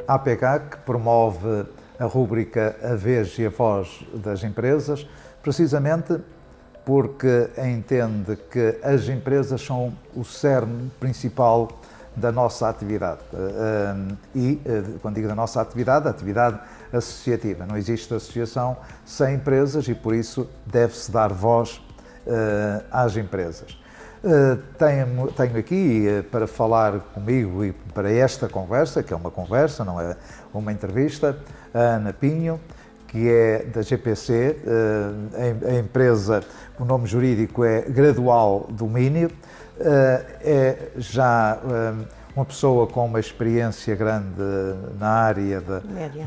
A APK, que promove a rúbrica A Vez e a Voz das Empresas, precisamente porque entende que as empresas são o cerne principal da nossa atividade. E, quando digo da nossa atividade, a atividade associativa. Não existe associação sem empresas e, por isso, deve-se dar voz às empresas. Tenho aqui para falar comigo e para esta conversa, que é uma conversa, não é uma entrevista, a Ana Pinho, que é da GPC, a empresa, o nome jurídico é Gradual Domínio, é já uma pessoa com uma experiência grande na área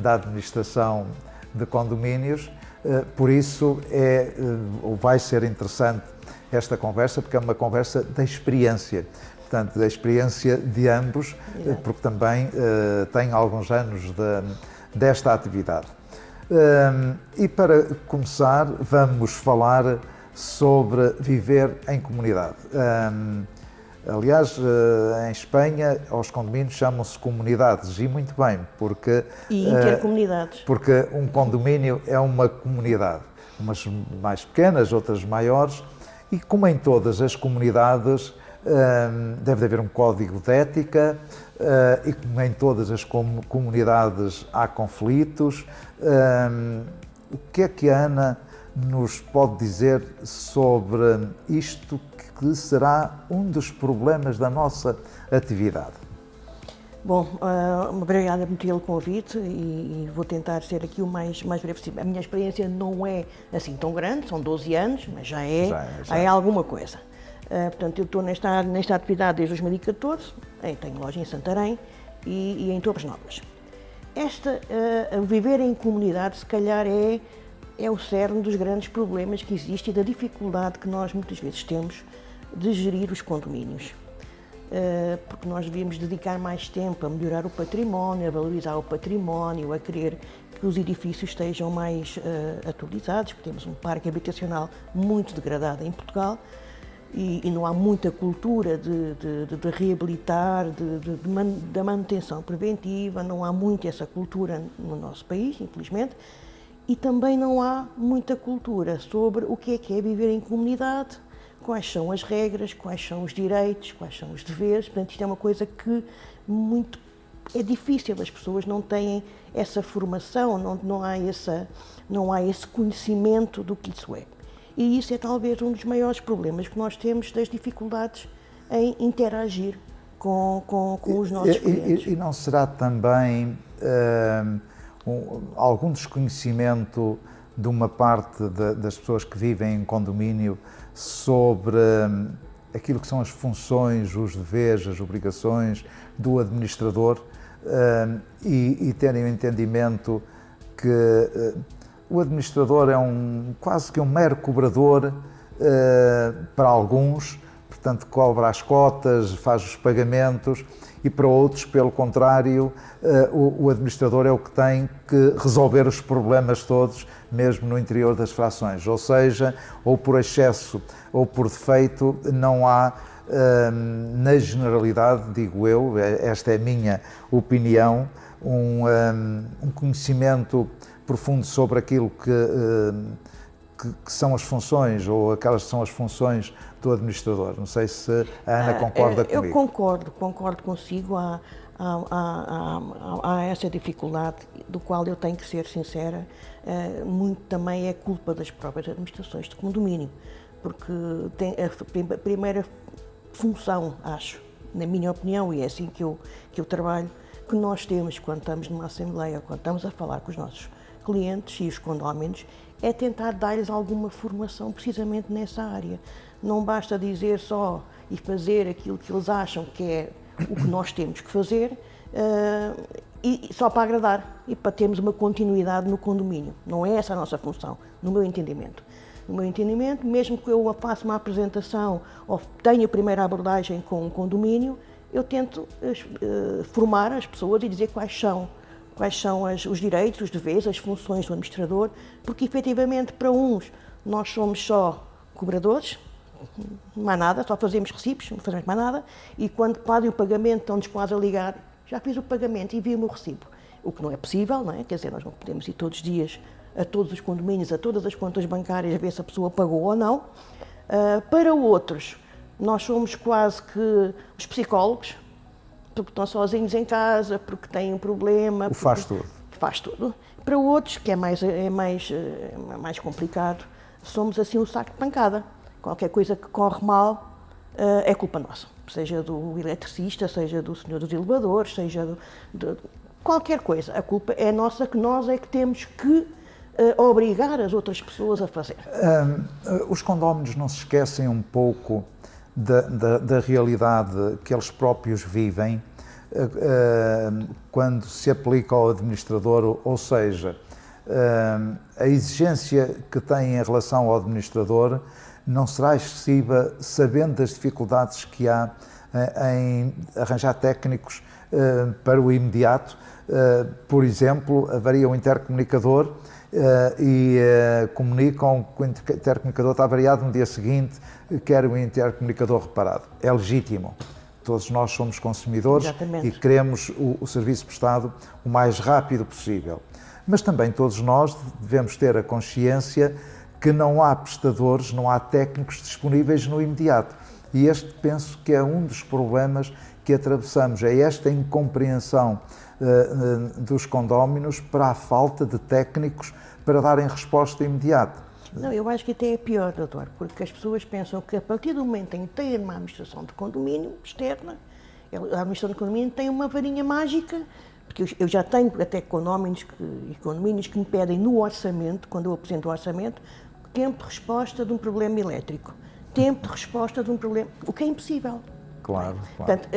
da administração de condomínios, por isso vai ser interessante esta conversa, porque é uma conversa da experiência, portanto, da experiência de ambos, porque também tem alguns anos desta atividade. E para começar, vamos falar sobre viver em comunidade. Aliás, em Espanha, aos condomínios chamam-se comunidades, e muito bem, porque... E intercomunidades. Porque um condomínio é uma comunidade, umas mais pequenas, outras maiores, e como em todas as comunidades, deve haver um código de ética, e como em todas as comunidades há conflitos. O que é que a Ana nos pode dizer sobre isto, que será um dos problemas da nossa atividade? Bom, obrigada por pelo convite e vou tentar ser aqui o mais breve possível. A minha experiência não é assim tão grande, são 12 anos, mas já é alguma coisa. Portanto, eu estou nesta atividade desde 2014, tenho loja em Santarém e em Torres Novas. Viver em comunidade, se calhar, é o cerne dos grandes problemas que existem e da dificuldade que nós muitas vezes temos de gerir os condomínios. Porque nós devíamos dedicar mais tempo a melhorar o património, a valorizar o património, a querer que os edifícios estejam mais atualizados, porque temos um parque habitacional muito degradado em Portugal e não há muita cultura de reabilitar, da manutenção preventiva, não há muito essa cultura no nosso país, infelizmente, e também não há muita cultura sobre o que é viver em comunidade, quais são as regras, quais são os direitos, quais são os deveres. Portanto, isto é uma coisa que é difícil, as pessoas não têm essa formação, não há esse conhecimento do que isso é. E isso é talvez um dos maiores problemas que nós temos, das dificuldades em interagir com os nossos clientes. E não será também algum desconhecimento de uma parte das pessoas que vivem em condomínio sobre aquilo que são as funções, os deveres, as obrigações do administrador e terem o entendimento que o administrador é quase que um mero cobrador para alguns, portanto cobra as cotas, faz os pagamentos, e para outros, pelo contrário, o administrador é o que tem que resolver os problemas todos, mesmo no interior das frações. Ou seja, ou por excesso ou por defeito, não há, na generalidade, digo eu, esta é a minha opinião, um conhecimento profundo sobre aquilo que são as funções, ou aquelas que são as funções do administrador. Não sei se a Ana concorda comigo. Eu concordo consigo. Há essa dificuldade, do qual eu tenho que ser sincera, muito também é culpa das próprias administrações de condomínio, porque tem a primeira função, acho, na minha opinião, e é assim que eu trabalho, que nós temos quando estamos numa assembleia, quando estamos a falar com os nossos clientes e os condóminos, é tentar dar-lhes alguma formação precisamente nessa área. Não basta dizer só e fazer aquilo que eles acham que é o que nós temos que fazer e só para agradar e para termos uma continuidade no condomínio. Não é essa a nossa função, no meu entendimento. No meu entendimento, mesmo que eu faça uma apresentação ou tenha a primeira abordagem com um condomínio, eu tento formar as pessoas e dizer quais são os direitos, os deveres, as funções do administrador, porque efetivamente para uns nós somos só cobradores, não há nada, só fazemos recibos, não fazemos mais nada, e quando fazem o pagamento estão-nos quase a ligar, já fiz o pagamento e envio o meu recibo. o que não é possível, não é? Quer dizer, nós não podemos ir todos os dias a todos os condomínios, a todas as contas bancárias, a ver se a pessoa pagou ou não. Para outros, nós somos quase que os psicólogos, porque estão sozinhos em casa, porque têm um problema. Faz tudo. Faz tudo. Para outros, que é mais complicado, somos assim um saco de pancada. Qualquer coisa que corre mal é culpa nossa. Seja do eletricista, seja do senhor dos elevadores, seja de qualquer coisa. A culpa é nossa, que nós é que temos que obrigar as outras pessoas a fazer. Os condóminos não se esquecem um pouco da realidade que eles próprios vivem quando se aplica ao administrador, ou seja, a exigência que têm em relação ao administrador não será excessiva, sabendo das dificuldades que há em arranjar técnicos para o imediato. Por exemplo, avaria o intercomunicador e comunicam que o intercomunicador está avariado no dia seguinte, querem o intercomunicador reparado. É legítimo. Todos nós somos consumidores. Exatamente. E queremos o serviço prestado o mais rápido possível. Mas também todos nós devemos ter a consciência que não há prestadores, não há técnicos disponíveis no imediato. E este penso que é um dos problemas que atravessamos, é esta incompreensão dos condóminos para a falta de técnicos para darem resposta imediata. Não, eu acho que até é pior, doutor, porque as pessoas pensam que a partir do momento em que tem uma administração de condomínio externa, a administração de condomínio tem uma varinha mágica, porque eu já tenho até condomínios que me pedem no orçamento, quando eu apresento o orçamento, tempo de resposta de um problema elétrico, tempo de resposta de um problema, o que é impossível. Claro. Portanto,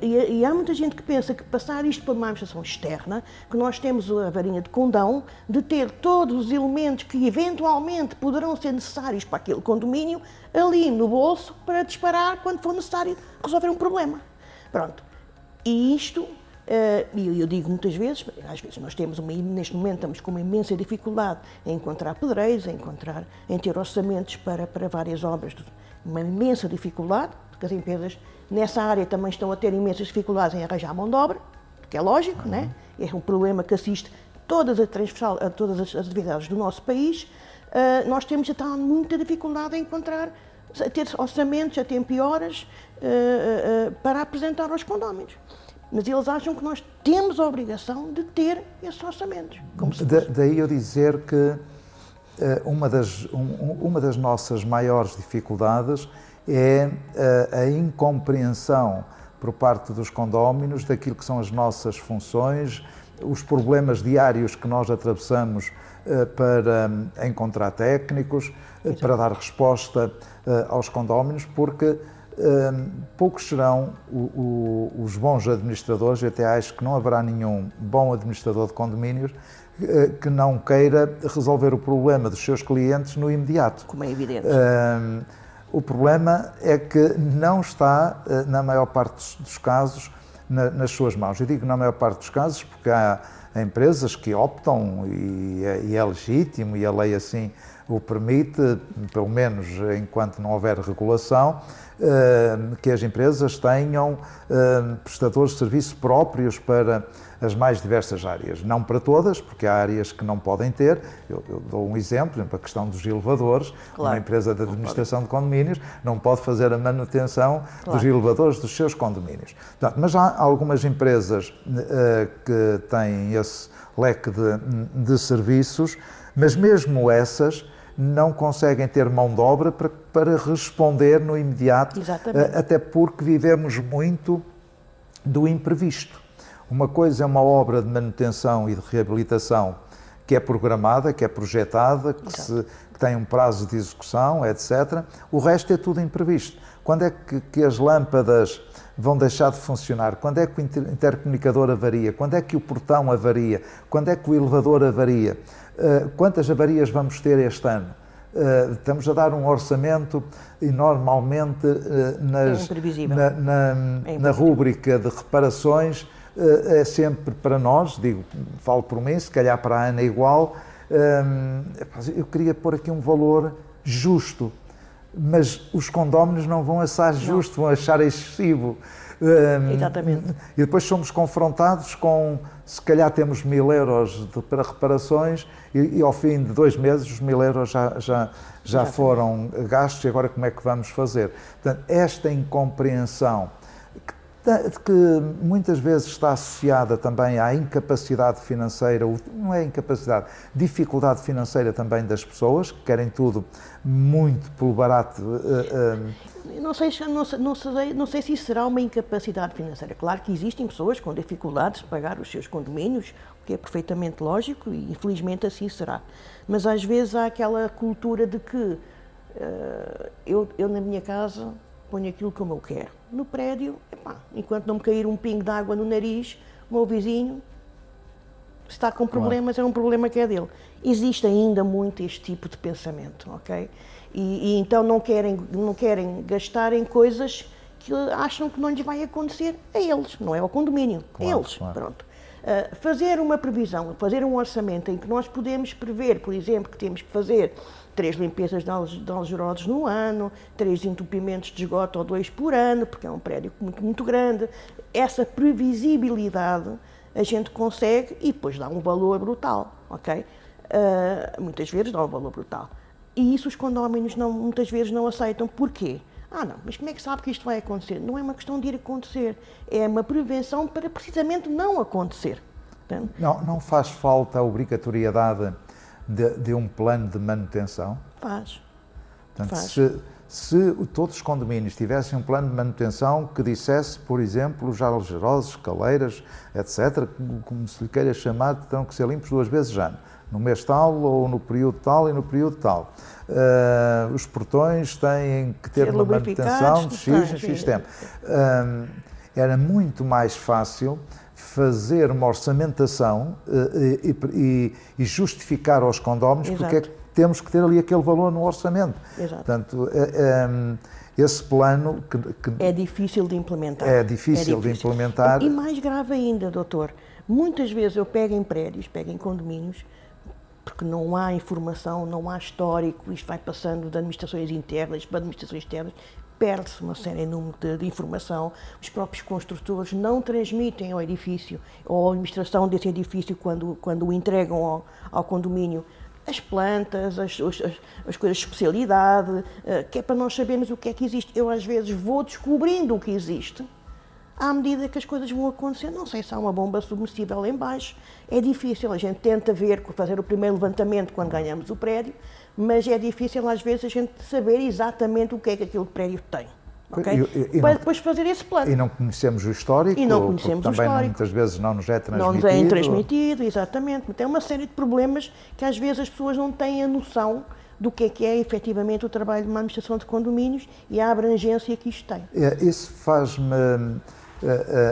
e há muita gente que pensa que passar isto para uma administração externa, que nós temos a varinha de condão, de ter todos os elementos que eventualmente poderão ser necessários para aquele condomínio ali no bolso para disparar quando for necessário resolver um problema. Pronto. E isto, eu digo muitas vezes, às vezes nós temos neste momento estamos com uma imensa dificuldade em encontrar pedreiros, em ter orçamentos para várias obras, uma imensa dificuldade, porque as empresas nessa área também estão a ter imensas dificuldades em arranjar mão de obra, que é lógico, né? É um problema que assiste a todas as atividades do nosso país. Nós temos já muita dificuldade em encontrar, a ter orçamentos a tempo e horas para apresentar aos condóminos. Mas eles acham que nós temos a obrigação de ter esses orçamentos. Daí eu dizer que uma das nossas maiores dificuldades é a incompreensão por parte dos condóminos daquilo que são as nossas funções, os problemas diários que nós atravessamos para encontrar técnicos, para dar resposta aos condóminos, porque poucos serão os bons administradores, e até acho que não haverá nenhum bom administrador de condomínios que não queira resolver o problema dos seus clientes no imediato. Como é evidente. O problema é que não está, na maior parte dos casos, nas suas mãos. Eu digo na maior parte dos casos porque há empresas que optam, e é legítimo, e a lei assim o permite, pelo menos enquanto não houver regulação, que as empresas tenham prestadores de serviço próprios para as mais diversas áreas. Não para todas, porque há áreas que não podem ter. Eu dou um exemplo, a questão dos elevadores. Claro. Uma empresa de administração de condomínios não pode fazer a manutenção dos elevadores dos seus condomínios. Portanto, mas há algumas empresas que têm esse leque de serviços, mas mesmo essas não conseguem ter mão de obra para responder no imediato. Exatamente. Até porque vivemos muito do imprevisto. Uma coisa é uma obra de manutenção e de reabilitação que é programada, que é projetada, que tem um prazo de execução, etc. O resto é tudo imprevisto. Quando é que as lâmpadas vão deixar de funcionar? Quando é que o intercomunicador avaria? Quando é que o portão avaria? Quando é que o elevador avaria? Quantas avarias vamos ter este ano? Estamos a dar um orçamento e normalmente na rúbrica de reparações é sempre para nós, falo por mim, se calhar para a Ana igual, eu queria pôr aqui um valor justo, mas os condóminos não vão achar justo, vão achar excessivo. Exatamente. E depois somos confrontados com, se calhar temos 1000 euros para reparações e ao fim de 2 meses os 1000 euros já foram gastos e agora como é que vamos fazer? Portanto, esta incompreensão que muitas vezes está associada também à incapacidade financeira, não é incapacidade, dificuldade financeira também das pessoas, que querem tudo muito pelo barato. Não sei se isso será uma incapacidade financeira. Claro que existem pessoas com dificuldades de pagar os seus condomínios, o que é perfeitamente lógico e infelizmente assim será. Mas às vezes há aquela cultura de que eu na minha casa ponho aquilo como eu quero. No prédio, enquanto não me cair um pingo de água no nariz, o meu vizinho está com problemas, é um problema que é dele. Existe ainda muito este tipo de pensamento, ok? E então não querem gastar em coisas que acham que não lhes vai acontecer a eles, não é ao condomínio, a eles. Claro. Pronto. Fazer uma previsão, fazer um orçamento em que nós podemos prever, por exemplo, que temos que fazer 3 limpezas de algerodes no ano, 3 entupimentos de esgoto ou 2 por ano, porque é um prédio muito grande. Essa previsibilidade a gente consegue e depois dá um valor brutal, ok? Muitas vezes dá um valor brutal. E isso os condóminos muitas vezes não aceitam. Porquê? Não, mas como é que sabe que isto vai acontecer? Não é uma questão de ir acontecer, é uma prevenção para precisamente não acontecer. Entende? Não faz falta a obrigatoriedade de um plano de manutenção? Faz. Portanto, se todos os condomínios tivessem um plano de manutenção que dissesse, por exemplo, os algerosos, caleiras, etc., como se lhe queira chamar, terão que ser limpos 2 vezes ano, no mês tal ou no período tal e no período tal. Os portões têm que ter uma manutenção de X em X tempo. Era muito mais fácil fazer uma orçamentação e justificar aos condóminos porque é que temos que ter ali aquele valor no orçamento. Exato. Portanto, esse plano que é difícil de implementar. É difícil de implementar. E mais grave ainda, doutor, muitas vezes eu pego em prédios, pego em condomínios, porque não há informação, não há histórico, isto vai passando de administrações internas para administrações externas, perde-se uma série de informação, os próprios construtores não transmitem ao edifício ou à administração desse edifício quando o entregam ao condomínio as plantas, as coisas de especialidade, que é para nós sabermos o que é que existe. Eu às vezes vou descobrindo o que existe à medida que as coisas vão acontecer. Não sei se há uma bomba submersível lá em baixo, é difícil, a gente tenta fazer o primeiro levantamento quando ganhamos o prédio, mas é difícil às vezes a gente saber exatamente o que é que aquele prédio tem. Okay? Para depois fazer esse plano. E não conhecemos o histórico, também muitas vezes não nos é transmitido. Não nos é transmitido, exatamente. Tem uma série de problemas que às vezes as pessoas não têm a noção do que é efetivamente o trabalho de uma administração de condomínios e a abrangência que isto tem. Isso faz-me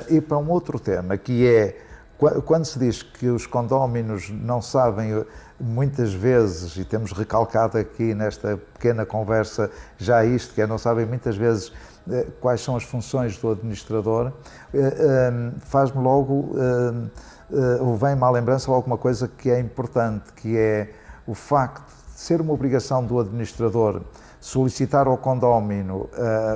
ir para um outro tema, que é quando se diz que os condóminos não sabem muitas vezes, e temos recalcado aqui nesta pequena conversa já isto, que é não sabem muitas vezes quais são as funções do administrador, faz-me logo, ou vem-me à lembrança alguma coisa que é importante, que é o facto de ser uma obrigação do administrador solicitar ao condómino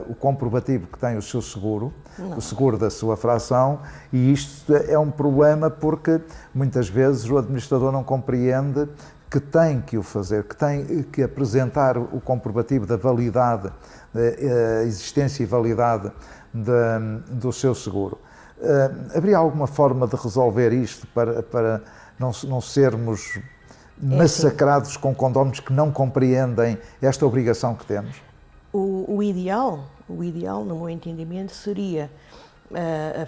o comprovativo que tem o seu seguro, o seguro da sua fração, e isto é um problema porque muitas vezes o administrador não compreende que tem que o fazer, que tem que apresentar o comprovativo da validade, da existência e validade do seu seguro. Haveria alguma forma de resolver isto para não sermos massacrados com condóminos que não compreendem esta obrigação que temos? O ideal, no meu entendimento, seria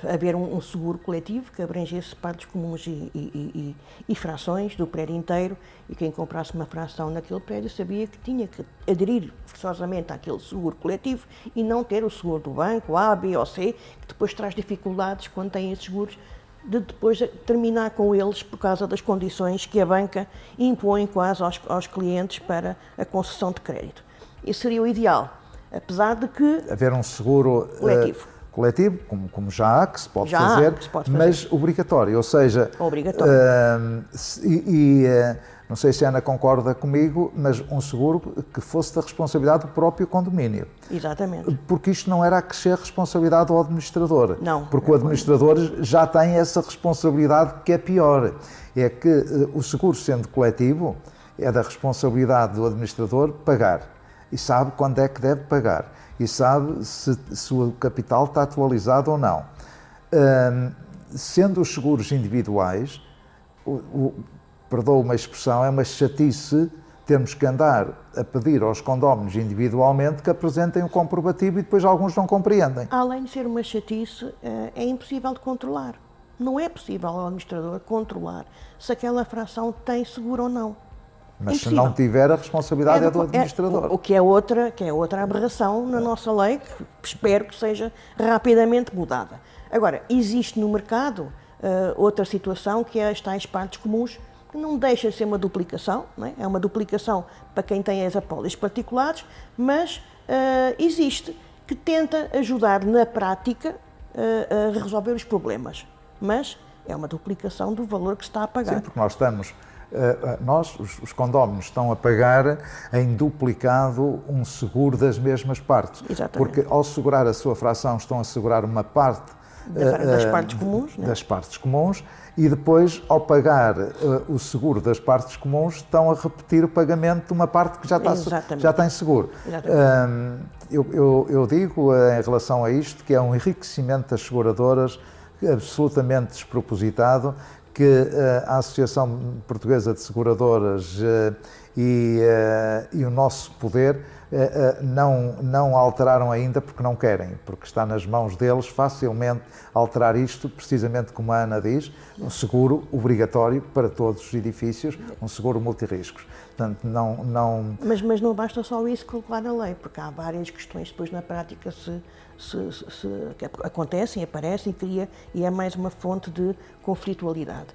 haver um seguro coletivo que abrangesse partes comuns e frações do prédio inteiro, e quem comprasse uma fração naquele prédio sabia que tinha que aderir forçosamente àquele seguro coletivo e não ter o seguro do banco A, B ou C, que depois traz dificuldades quando tem esses seguros, de depois terminar com eles por causa das condições que a banca impõe quase aos clientes para a concessão de crédito. Isso seria o ideal, apesar de que... Haver um seguro coletivo, como já há, que se pode Já há, fazer, que se pode fazer. mas obrigatório, ou seja, Obrigatório. Não sei se a Ana concorda comigo, mas um seguro que fosse da responsabilidade do próprio condomínio. Exatamente. Porque isto não era acrescer responsabilidade ao administrador. Não. Porque o administrador já tem essa responsabilidade que é pior. É que o seguro, sendo coletivo, é da responsabilidade do administrador pagar. E sabe quando é que deve pagar. E sabe se o capital está atualizado ou não. Sendo os seguros individuais, perdoa uma expressão, é uma chatice termos que andar a pedir aos condóminos individualmente que apresentem o comprovativo e depois alguns não compreendem. Além de ser uma chatice, é impossível de controlar. Não é possível ao administrador controlar se aquela fração tem seguro ou não. Mas se não tiver, a responsabilidade é do administrador. O que é outra aberração na nossa lei, que espero que seja rapidamente mudada. Agora, existe no mercado outra situação, que é as tais partes comuns, que não deixa de ser uma duplicação, não é? É uma duplicação para quem tem as apólices particulares, mas existe, que tenta ajudar na prática a resolver os problemas. Mas é uma duplicação do valor que se está a pagar. Sim, porque os condóminos estão a pagar em duplicado um seguro das mesmas partes. Exatamente. Porque ao segurar a sua fração estão a segurar uma parte das partes comuns, né? Das partes comuns, e depois, ao pagar o seguro das partes comuns, estão a repetir o pagamento de uma parte que já tem seguro. Eu digo, em relação a isto, que é um enriquecimento das seguradoras absolutamente despropositado, que a Associação Portuguesa de Seguradoras e o nosso poder não alteraram ainda porque não querem, porque está nas mãos deles facilmente alterar isto, precisamente como a Ana diz, um seguro obrigatório para todos os edifícios, um seguro multirriscos. Portanto, não... Mas não basta só isso calcular a lei, porque há várias questões depois na prática que acontecem, aparecem e é mais uma fonte de conflitualidade.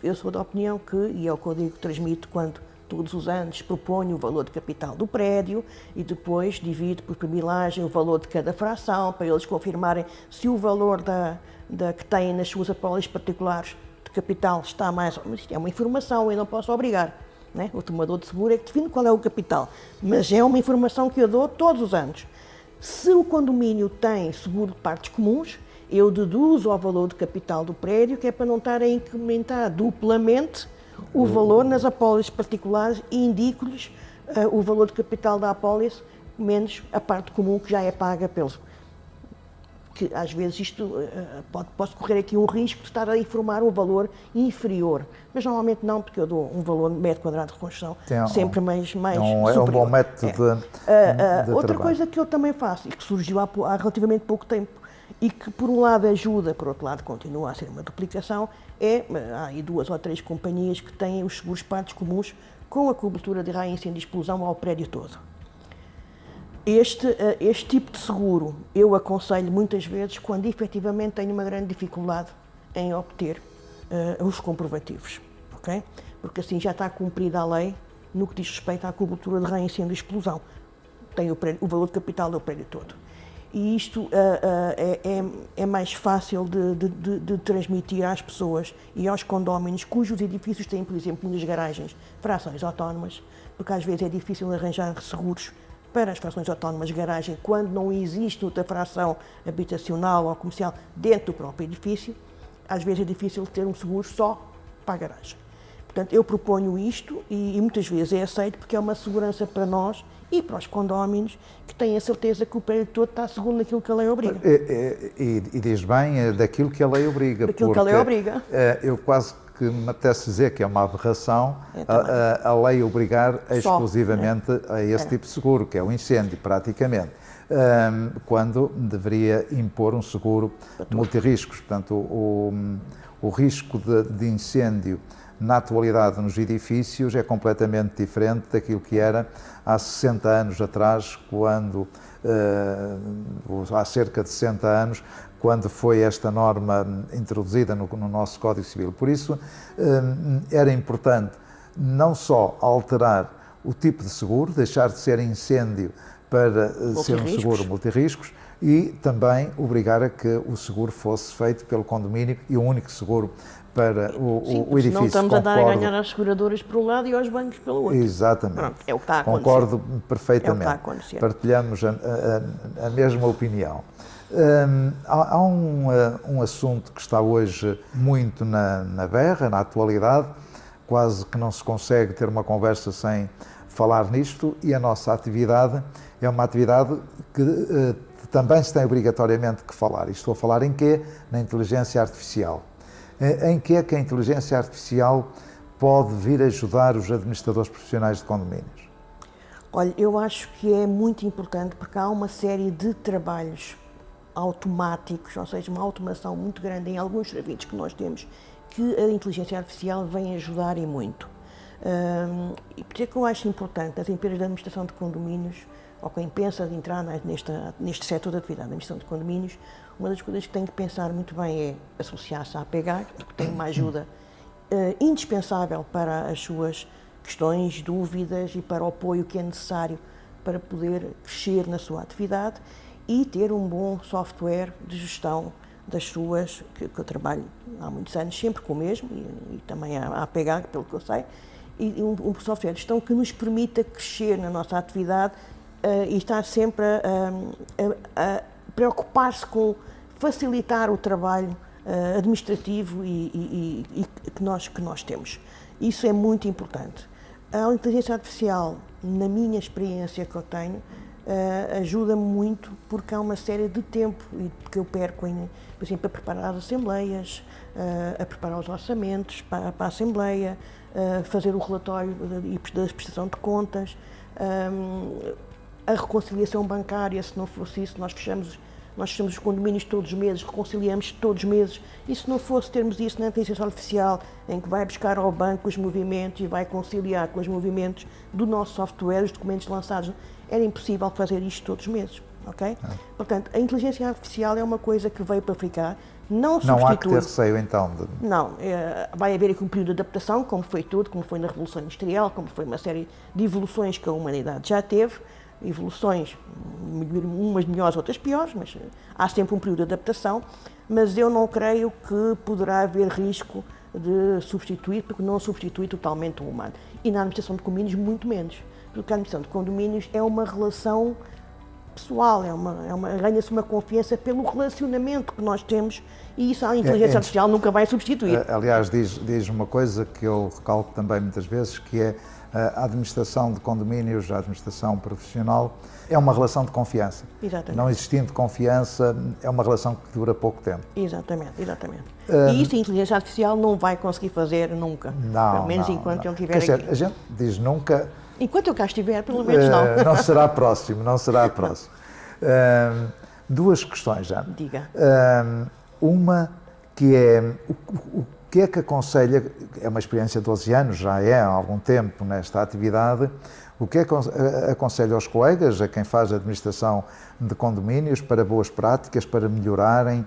Eu sou da opinião que, e é o que eu digo, transmito quando todos os anos proponho o valor de capital do prédio e depois divido por primilagem o valor de cada fração para eles confirmarem se o valor que têm nas suas apólices particulares de capital está mais... Mas isto é uma informação, eu não posso obrigar. Né? O tomador de seguro é que define qual é o capital, mas é uma informação que eu dou todos os anos. Se o condomínio tem seguro de partes comuns, eu deduzo ao valor de capital do prédio, que é para não estar a incrementar duplamente o valor nas apólices particulares e indico-lhes o valor de capital da apólice menos a parte comum que já é paga pelos... Que às vezes isto posso correr aqui um risco de estar a informar um valor inferior, mas normalmente não, porque eu dou um valor metro quadrado de reconstrução sempre mais superior. É um bom método de outra trabalho. Coisa que eu também faço e que surgiu há relativamente pouco tempo e que por um lado ajuda, por outro lado continua a ser uma duplicação, há aí 2 ou 3 companhias que têm os seguros partes comuns com a cobertura de raio, incêndio e explosão ao prédio todo. Este tipo de seguro eu aconselho muitas vezes quando efetivamente tenho uma grande dificuldade em obter os comprovativos, ok? Porque assim já está cumprida a lei no que diz respeito à cobertura de raio, incêndio e explosão. Tem o valor de capital do prédio todo. E isto é mais fácil de transmitir às pessoas e aos condóminos cujos edifícios têm, por exemplo, nas garagens, frações autónomas, porque às vezes é difícil arranjar seguros para as frações autónomas de garagem quando não existe outra fração habitacional ou comercial dentro do próprio edifício. Às vezes é difícil ter um seguro só para a garagem. Portanto, eu proponho isto e muitas vezes é aceito porque é uma segurança para nós e para os condóminos que têm a certeza que o prédio todo está segundo aquilo que a lei obriga. E diz bem daquilo que a lei obriga. Daquilo que a lei obriga. Eu quase que me apetece dizer que é uma aberração a lei obrigar exclusivamente a esse tipo de seguro, que é o incêndio, praticamente, quando deveria impor um seguro multirriscos. Portanto, o risco de incêndio na atualidade nos edifícios é completamente diferente daquilo que era há 60 anos atrás, há cerca de 60 anos, quando foi esta norma introduzida no nosso Código Civil. Por isso, era importante não só alterar o tipo de seguro, deixar de ser incêndio para ser um seguro multirriscos, e também obrigar a que o seguro fosse feito pelo condomínio e um único seguro para o edifício. Senão estamos a dar a ganhar às seguradoras por um lado e aos bancos pelo outro. Exatamente. Pronto, é o que está a acontecer. Concordo perfeitamente. É o que está a acontecer. Partilhamos a mesma opinião. Há um assunto que está hoje muito na berra, na atualidade, quase que não se consegue ter uma conversa sem falar nisto, e a nossa atividade é uma atividade que também se tem obrigatoriamente que falar. E estou a falar em quê? Na inteligência artificial. Em que é que a inteligência artificial pode vir ajudar os administradores profissionais de condomínios? Olha, eu acho que é muito importante porque há uma série de trabalhos automáticos, ou seja, uma automação muito grande em alguns serviços que nós temos, que a inteligência artificial vem ajudar e muito. E por isso é que eu acho importante as empresas de administração de condomínios, ou quem pensa de entrar neste setor de atividade de administração de condomínios, uma das coisas que tem que pensar muito bem é associar-se à APGAC, porque tem uma ajuda indispensável para as suas questões, dúvidas e para o apoio que é necessário para poder crescer na sua atividade, e ter um bom software de gestão das suas, que eu trabalho há muitos anos sempre com o mesmo, e também a APGAC, pelo que eu sei, e um software de gestão que nos permita crescer na nossa atividade e estar sempre a preocupar-se com facilitar o trabalho administrativo que nós temos. Isso é muito importante. A inteligência artificial, na minha experiência que eu tenho, ajuda-me muito porque há uma série de tempo que eu perco, por exemplo, a preparar as assembleias, a preparar os orçamentos para a Assembleia, fazer o relatório da prestação de contas, a reconciliação bancária. Se não fosse isso, nós fechamos os condomínios todos os meses, reconciliamos todos os meses, e se não fosse termos isso na inteligência artificial, em que vai buscar ao banco os movimentos e vai conciliar com os movimentos do nosso software, os documentos lançados, era impossível fazer isto todos os meses, ok? Portanto, a inteligência artificial é uma coisa que veio para ficar, não substitui... Não há que ter receio, então? Não, vai haver aqui um período de adaptação, como foi tudo, como foi na Revolução Industrial, como foi uma série de evoluções que a humanidade já teve, evoluções, umas melhores, outras piores, mas há sempre um período de adaptação, mas eu não creio que poderá haver risco de substituir, porque não substitui totalmente o humano. E na administração de condomínios, muito menos, porque a administração de condomínios é uma relação pessoal, ganha-se uma confiança pelo relacionamento que nós temos, e isso a inteligência artificial nunca vai substituir. Aliás, diz uma coisa que eu recalco também muitas vezes, que é a administração de condomínios, a administração profissional, é uma relação de confiança. Exatamente. Não existindo confiança, é uma relação que dura pouco tempo. Exatamente. E isso a inteligência artificial não vai conseguir fazer nunca. Pelo menos enquanto ele estiver aqui. Quer dizer, a gente diz nunca... Enquanto eu cá estiver, pelo menos não. Não será próximo. Duas questões já. Diga. Uma que é... O que é que aconselha, é uma experiência de 12 anos, já há algum tempo nesta atividade, o que é que aconselha aos colegas, a quem faz a administração de condomínios, para boas práticas, para melhorarem,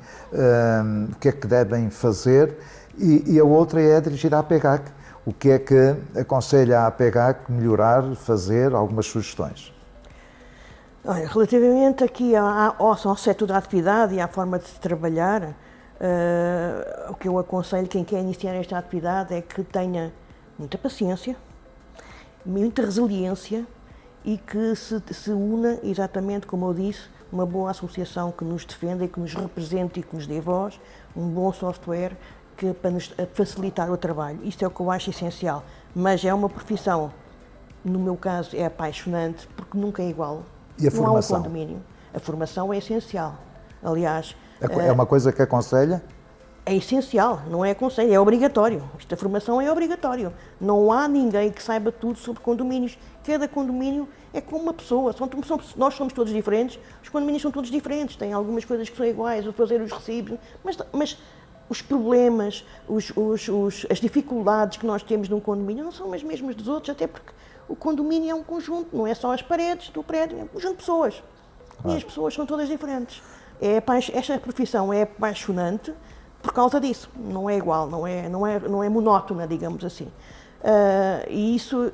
o que é que devem fazer, e a outra é dirigir à APGAC. O que é que aconselha a APGAC melhorar, fazer, algumas sugestões? Olha, relativamente aqui ao setor da atividade e à forma de se trabalhar, o que eu aconselho quem quer iniciar esta atividade é que tenha muita paciência, muita resiliência e que se una, exatamente como eu disse, uma boa associação que nos defenda e que nos represente e que nos dê voz, um bom software para nos facilitar o trabalho. Isto é o que eu acho essencial, mas é uma profissão, no meu caso, é apaixonante porque nunca é igual. E a formação? Não há um condomínio. A formação é essencial. Aliás... É uma coisa que aconselha? É essencial, não é aconselho, é obrigatório. Esta formação é obrigatório. Não há ninguém que saiba tudo sobre condomínios. Cada condomínio é como uma pessoa. Nós somos todos diferentes, os condomínios são todos diferentes. Têm algumas coisas que são iguais, o fazer os recibos, mas os problemas, as dificuldades que nós temos num condomínio não são as mesmas dos outros, até porque o condomínio é um conjunto, não é só as paredes do prédio, é um conjunto de pessoas. Claro. E as pessoas são todas diferentes. Esta profissão é apaixonante por causa disso. Não é igual, não é monótona, digamos assim. E isso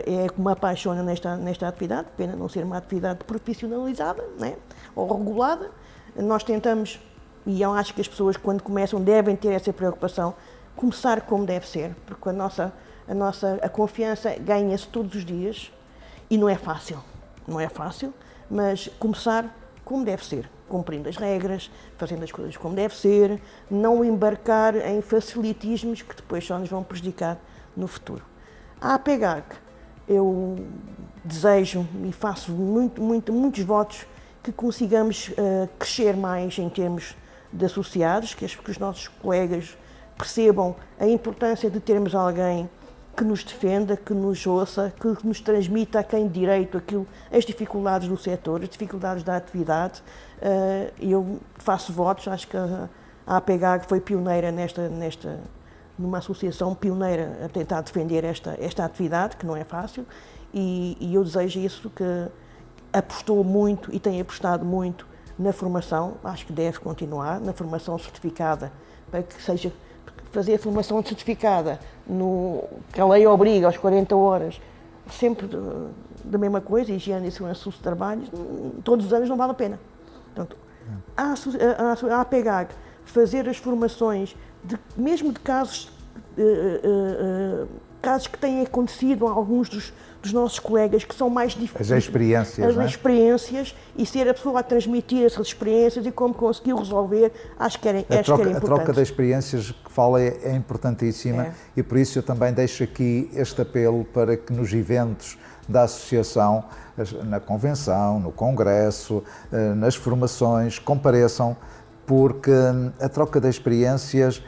é que me apaixona nesta atividade, pena não ser uma atividade profissionalizada, né, ou regulada. Nós tentamos, e eu acho que as pessoas quando começam devem ter essa preocupação, começar como deve ser, porque a confiança ganha-se todos os dias e não é fácil, mas começar como deve ser, cumprindo as regras, fazendo as coisas como deve ser, não embarcar em facilitismos que depois só nos vão prejudicar no futuro. A APGAC, eu desejo e faço muitos votos que consigamos crescer mais em termos de associados, que os nossos colegas percebam a importância de termos alguém que nos defenda, que nos ouça, que nos transmita a quem direito as dificuldades do setor, as dificuldades da atividade. Eu faço votos, acho que a APGAC foi pioneira numa associação pioneira a tentar defender esta atividade, que não é fácil, e eu desejo isso, que apostou muito e tem apostado muito na formação, acho que deve continuar, na formação certificada, para que seja fazer a formação certificada, que a lei obriga aos 40 horas, sempre da mesma coisa, higiene e segurança do trabalho, todos os anos não vale a pena. Portanto, a APGAC fazer as formações, mesmo de casos que têm acontecido a alguns dos nossos colegas que são mais difíceis. As experiências, as experiências, e ser a pessoa a transmitir essas experiências e como conseguiu resolver, acho que era importante. A troca de experiências que fala é importantíssima e por isso eu também deixo aqui este apelo para que nos eventos da associação, na convenção, no congresso, nas formações, compareçam, porque a troca de experiências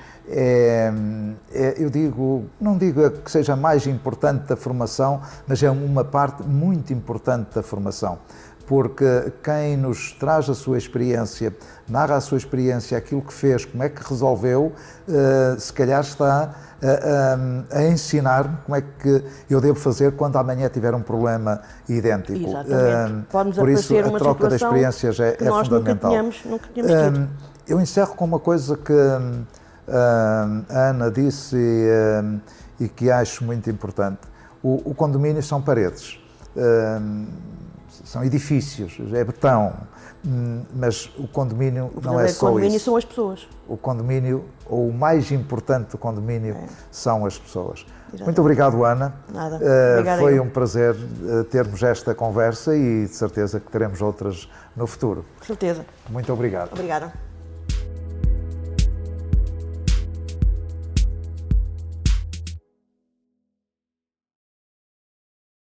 não digo que seja a mais importante da formação, mas é uma parte muito importante da formação, porque quem nos traz a sua experiência, narra a sua experiência, aquilo que fez, como é que resolveu, se calhar está a ensinar-me como é que eu devo fazer quando amanhã tiver um problema idêntico. Exatamente. Pode-nos por isso, aparecer a uma troca de situação experiências é que nós fundamental. nunca tínhamos tido. Eu encerro com uma coisa que a Ana disse e que acho muito importante. O condomínio são paredes, são edifícios, é betão, mas o condomínio não é só isso. O condomínio são as pessoas. O condomínio, ou o mais importante do condomínio, são as pessoas. Exatamente. Muito obrigado, Ana. Nada. Foi um prazer termos esta conversa e de certeza que teremos outras no futuro. Com certeza. Muito obrigado. Obrigada.